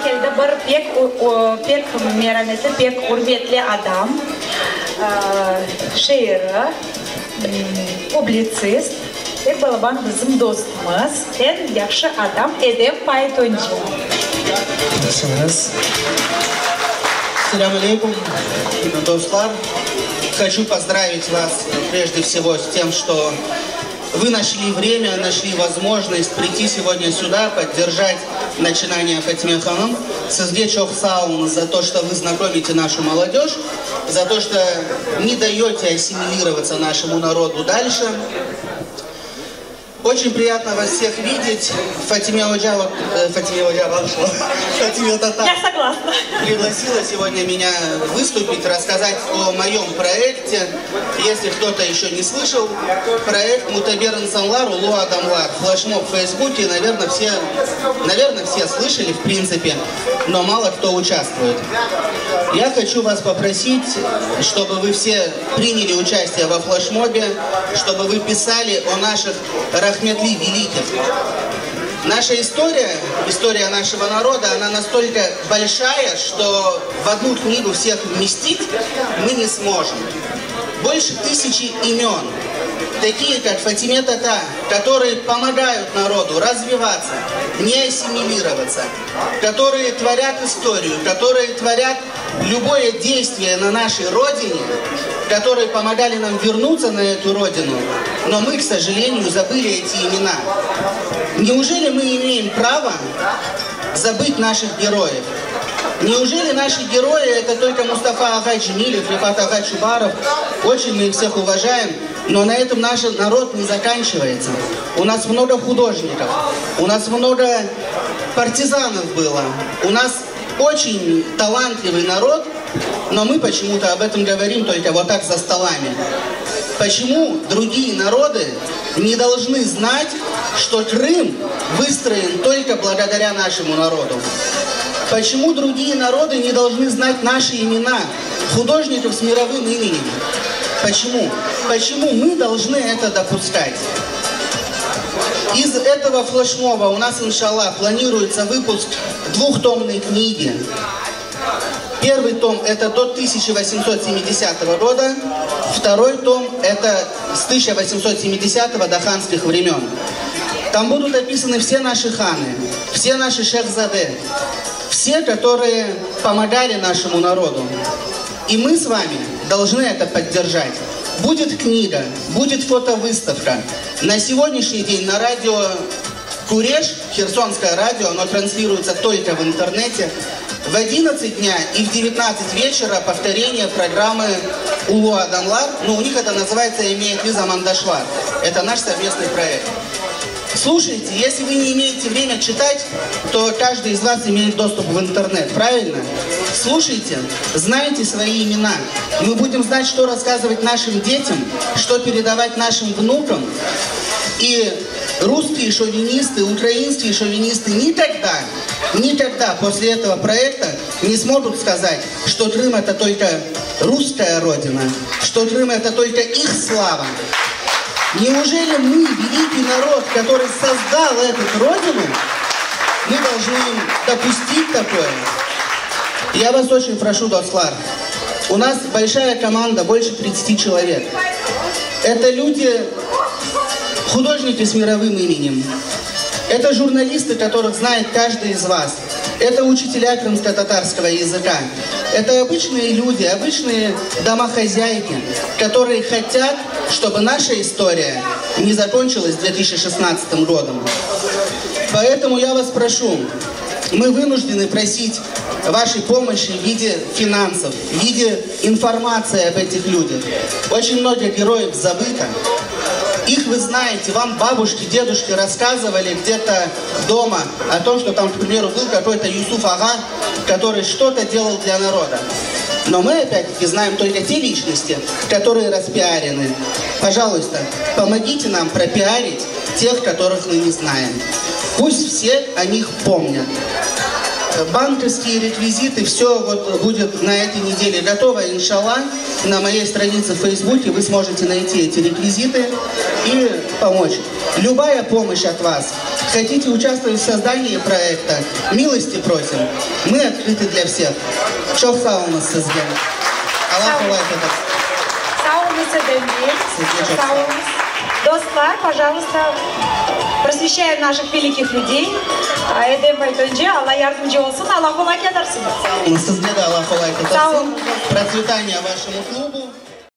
келді бір пек мераметі, пек урветлі адам, шейірі, публицист, пек балабан біздің достымыз, ән яқшы адам Эдем Пайтончы. Ассаляму алейкум, достар. Хочу поздравить вас прежде всего с тем, что вы нашли время, нашли возможность прийти сегодня сюда, поддержать начинание Фатиме Ханум. Сізге чок саун за то, что вы знакомите нашу молодежь, за то, что не даете ассимилироваться нашему народу дальше. Очень приятно вас всех видеть. Фатиме Татар Я согласна. Пригласила сегодня меня выступить, рассказать о моем проекте. Если кто-то еще не слышал, проект Мутабер Инсанлар Улу Адамлар. Флешмоб в Фейсбуке, наверное, все слышали, в принципе, но мало кто участвует. Я хочу вас попросить, чтобы вы все приняли участие во флешмобе, чтобы вы писали о наших рахметли великих. Наша история нашего народа, она настолько большая, что в одну книгу всех вместить мы не сможем. Больше 1000 имен, такие как Фатиме Татар, которые помогают народу развиваться, не ассимилироваться, которые творят историю, которые творят любое действие на нашей родине, которые помогали нам вернуться на эту родину, но мы, к сожалению, забыли эти имена. Неужели мы имеем право забыть наших героев? Неужели наши герои это только Мустафа Агай Джемилев, Рифат Агай Чубаров? Очень мы их всех уважаем, но на этом наш народ не заканчивается. У нас много художников, у нас много партизанов было, у нас очень талантливый народ, но мы почему-то об этом говорим только вот так за столами. Почему другие народы не должны знать, что Крым выстроен только благодаря нашему народу? Почему другие народы не должны знать наши имена, художников с мировым именем? Почему? Почему мы должны это допускать? Из этого флешмоба у нас, иншаллах, планируется выпуск 2-томной книги. Первый том это до 1870 года, второй том это с 1870 до ханских времен. Там будут описаны все наши ханы, все наши шехзаде, все, которые помогали нашему народу. И мы с вами должны это поддержать. Будет книга, будет фотовыставка. На сегодняшний день на радио Куреш, Херсонское радио, оно транслируется только в интернете. В 11 дня и в 19 вечера повторение программы Улу Адамлар. Ну, у них это называется «Имеет виза Мандашвар». Это наш совместный проект. Слушайте, если вы не имеете время читать, то каждый из вас имеет доступ в интернет, правильно? Слушайте, знайте свои имена. Мы будем знать, что рассказывать нашим детям, что передавать нашим внукам. И русские шовинисты, украинские шовинисты никогда после этого проекта не смогут сказать, что Крым это только русская родина, что Крым это только их слава. Неужели мы, великий народ, который создал эту родину, мы должны допустить такое? Я вас очень прошу, Дослар, у нас большая команда, больше 30 человек. Это люди, художники с мировым именем. Это журналисты, которых знает каждый из вас. Это учителя крымско-татарского языка. Это обычные люди, обычные домохозяйки, которые хотят, чтобы наша история не закончилась 2016 годом. Поэтому я вас прошу, мы вынуждены просить вашей помощи в виде финансов, в виде информации об этих людях. Очень много героев забыто. Их вы знаете, вам бабушки, дедушки рассказывали где-то дома о том, что там, к примеру, был какой-то Юсуф Ага, который что-то делал для народа. Но мы, опять-таки, знаем только те личности, которые распиарены. Пожалуйста, помогите нам пропиарить тех, которых мы не знаем. Пусть все о них помнят. Банковские реквизиты, все вот будет на этой неделе готово, иншаллах. На моей странице в Фейсбуке вы сможете найти эти реквизиты и помочь. Любая помощь от вас Хотите участвовать в создании проекта? Милости просим. Мы открыты для всех. Çok sağ olun sizden. Allah kolaylık versin. Sağ olun Эдембек. Sağ olun. Достlar, пожалуйста, просвещаем наших великих людей. Эдем Байтонджи, Аллах yardımcı olsun, Allah kolay getirsin. Sizde de Allah kolaylık Sağ versin. olun. Процветания вашему клубу.